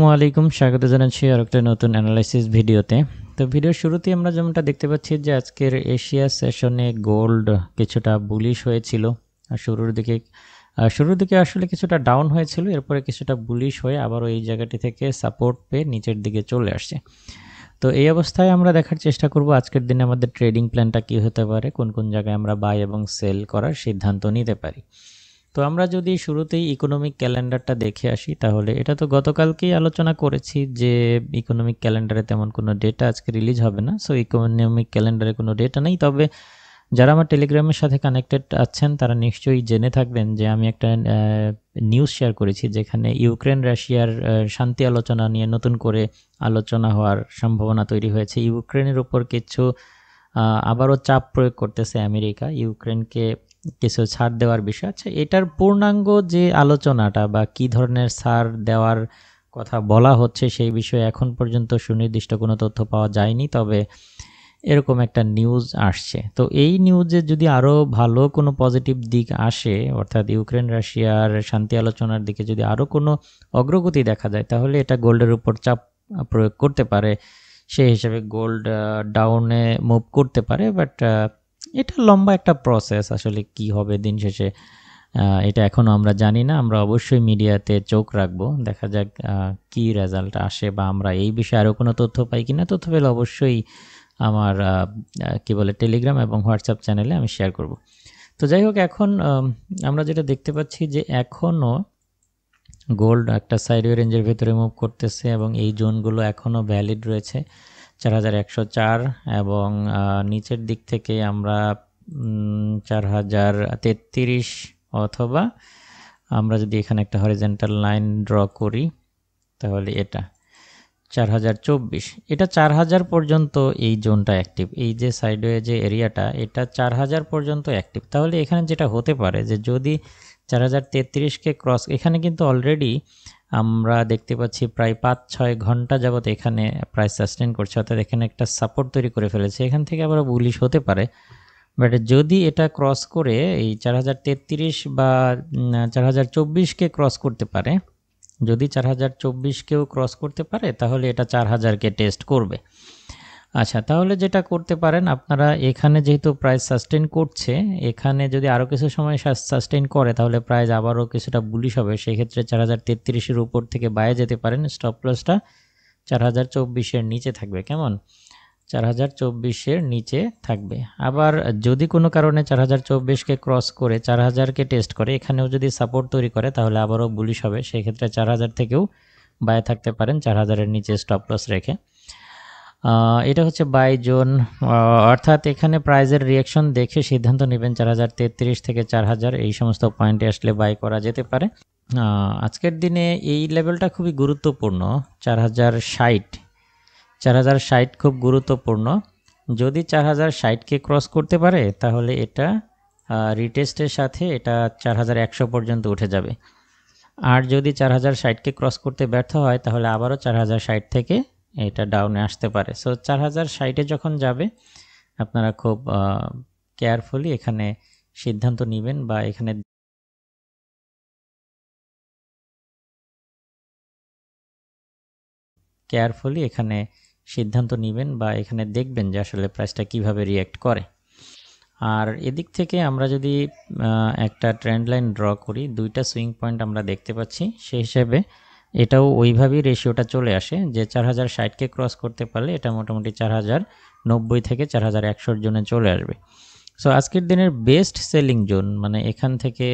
আসসালামু আলাইকুম, স্বাগত জানাচ্ছি আর একটা নতুন অ্যানালাইসিস ভিডিওতে। তো ভিডিওর শুরুতেই আমরা যেমনটা দেখতে পাচ্ছি যে আজকের এশিয়া সেশনে গোল্ড কিছুটা বুলিশ হয়েছিল। আর শুরুর দিকে আসলে কিছুটা ডাউন হয়েছিল, এরপরে কিছুটা বুলিশ হয়ে আবারও এই জায়গাটি থেকে সাপোর্ট পেয়ে নিচের দিকে চলে আসছে। তো এই অবস্থায় আমরা দেখার চেষ্টা করব আজকের দিনে আমাদের ট্রেডিং প্ল্যানটা কী হতে পারে, কোন কোন জায়গায় আমরা বাই এবং সেল করার সিদ্ধান্ত নিতে পারি। তো আমরা যদি শুরুতেই ইকোনমিক ক্যালেন্ডারটা দেখে আসি, তাহলে এটা তো গতকালকেই আলোচনা করেছি যে ইকোনমিক ক্যালেন্ডারে তেমন কোনো ডেটা আজকে রিলিজ হবে না। সো ইকোনমিক ক্যালেন্ডারে কোনো ডেটা নেই, তবে যারা আমার টেলিগ্রামের সাথে কানেক্টেড আছেন তারা নিশ্চয়ই জেনে থাকবেন যে আমি একটা নিউজ শেয়ার করেছি যেখানে ইউক্রেন রাশিয়ার শান্তি আলোচনা নিয়ে নতুন করে আলোচনা হওয়ার সম্ভাবনা তৈরি হয়েছে। ইউক্রেনের উপর কিছু আবারও চাপ প্রয়োগ করতেছে আমেরিকা, ইউক্রেনকে কিছু ছাড় দেওয়ার বিষয়। আচ্ছা, এটার পূর্ণাঙ্গ যে আলোচনাটা বা কী ধরনের ছাড় দেওয়ার কথা বলা হচ্ছে সেই বিষয়ে এখন পর্যন্ত সুনির্দিষ্ট কোনো তথ্য পাওয়া যায়নি, তবে এরকম একটা নিউজ আসছে। তো এই নিউজে যদি আরও ভালো কোনো পজিটিভ দিক আসে, অর্থাৎ ইউক্রেন রাশিয়ার শান্তি আলোচনার দিকে যদি আরও কোনো অগ্রগতি দেখা যায়, তাহলে এটা গোল্ডের উপর চাপ প্রয়োগ করতে পারে, সেই হিসেবে গোল্ড ডাউনে মুভ করতে পারে। বাট এটা লম্বা একটা প্রসেস, আসলে কি হবে দিন শেষে এটা এখনও আমরা জানি না। আমরা অবশ্যই মিডিয়াতে চোখ রাখবো, দেখা যাক কি রেজাল্ট আসে বা আমরা এই বিষয়ে আরও কোনো তথ্য পাই কিনা। তথ্য পেলে অবশ্যই আমার টেলিগ্রাম এবং হোয়াটসঅ্যাপ চ্যানেলে আমি শেয়ার করব। তো যাই হোক, এখন আমরা যেটা দেখতে পাচ্ছি যে এখনও গোল্ড একটা সাইডওয়ে রেঞ্জের ভেতরে মুভ করতেছে এবং এই জোনগুলো এখনও ভ্যালিড রয়েছে, 4104 এবং নিচের দিক থেকে আমরা 4033, অথবা আমরা যদি এখানে একটা হরিজন্টাল লাইন ড্র করি তাহলে এটা 4024, এটা 4000 পর্যন্ত এই জোনটা অ্যাক্টিভ। এই যে সাইডওয়ে যে এরিয়াটা, এটা 4000 পর্যন্ত অ্যাক্টিভ। তাহলে এখানে যেটা হতে পারে যে যদি 4033কে ক্রস, এখানে কিন্তু অলরেডি আমরা দেখতে পাচ্ছি প্রায় 5-6 ঘন্টা যাবত এখানে প্রাইস সাস্টেন করছে, অর্থাৎ এখানে একটা সাপোর্ট তৈরি করে ফেলেছে। এখান থেকে আবার বুলিশ হতে পারে, বাট যদি এটা ক্রস করে এই 4033 বা 4024কে ক্রস করতে পারে, যদি 4024কেও ক্রস করতে পারে তাহলে এটা 4000কে টেস্ট করবে। আচ্ছা, তাহলে যেটা করতে পারেন আপনারা, এখানে যেহেতু প্রাইস সাস্টেন করছে, এখানে যদি আরও কিছু সময় সাস্টেন করে তাহলে প্রাইস আবারও কিছুটা বুলিশ হবে। সেই ক্ষেত্রে 4033-এর উপর থেকে বাইরে যেতে পারেন। স্টপ লসটা 4024-এর নিচে থাকবে। কেমন? 4024-এর নিচে থাকবে। আবার যদি কোনো কারণে 4024কে ক্রস করে 4000কে টেস্ট করে, এখানেও যদি সাপোর্ট তৈরি করে তাহলে আবারও বুলিশ হবে। সেই ক্ষেত্রে 4000 থেকেও বাই থাকতে পারেন 4000-এর নিচে স্টপ লস রেখে। এটা হচ্ছে বাই জোন, অর্থাৎ এখানে প্রাইজের রিয়াকশন দেখে সিদ্ধান্ত নেবেন 4033 থেকে 4000 এই সমস্ত পয়েন্টে আসলে বাই করা যেতে পারে। আজকের দিনে এই লেভেলটা খুবই গুরুত্বপূর্ণ, 4060 খুব গুরুত্বপূর্ণ। যদি 4060কে ক্রস করতে পারে তাহলে এটা রিটেস্টের সাথে এটা 4100 পর্যন্ত উঠে যাবে। আর যদি 4060কে ক্রস করতে ব্যর্থ হয় তাহলে আবারও 4060 থেকে এটা ডাউনে আসতে পারে। সো 4060-এ যখন যাবে আপনারা খুব কেয়ারফুলি এখানে সিদ্ধান্ত নেবেন বা এখানে দেখবেন যে আসলে প্রাইসটা কিভাবে রিয়্যাক্ট করে। আর এদিক থেকে আমরা যদি একটা ট্রেন্ড লাইন ড্র করি, দুইটা সুইং পয়েন্ট আমরা দেখতে পাচ্ছি, সেই হিসেবে এটাও ওইভাবেই রেশিওটা চলে আসে যে 4060কে ক্রস করতে পারলে এটা মোটামুটি 4090 থেকে 4100-র জোনে চলে আসবে। সো আজকের দিনের বেস্ট সেলিং জোন মানে এখান থেকে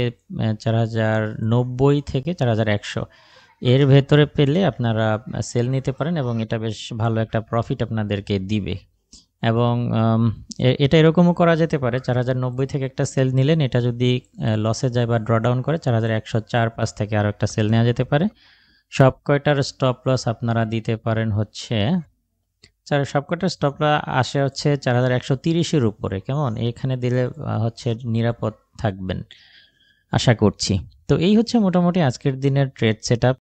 4090 থেকে 4100 এর ভেতরে পেলে আপনারা সেল নিতে পারেন এবং এটা বেশ ভালো একটা প্রফিট আপনাদেরকে দিবে। এবং এটা এরকমও করা যেতে পারে, 4090 থেকে একটা সেল নিলেন, এটা যদি লসে যায় বা ড্রডাউন করে 4104-5 থেকে আরও একটা সেল নেওয়া যেতে পারে। সব কয়টার স্টপ লস আপনারা দিতে পারেন হচ্ছে, সব কয়টার স্টপ লস আসে হচ্ছে 4130-এর উপরে। কেমন? এখানে দিলে হচ্ছে নিরাপদ থাকবেন আশা করছি। তো এই হচ্ছে মোটামুটি আজকের দিনের ট্রেড সেটআপ।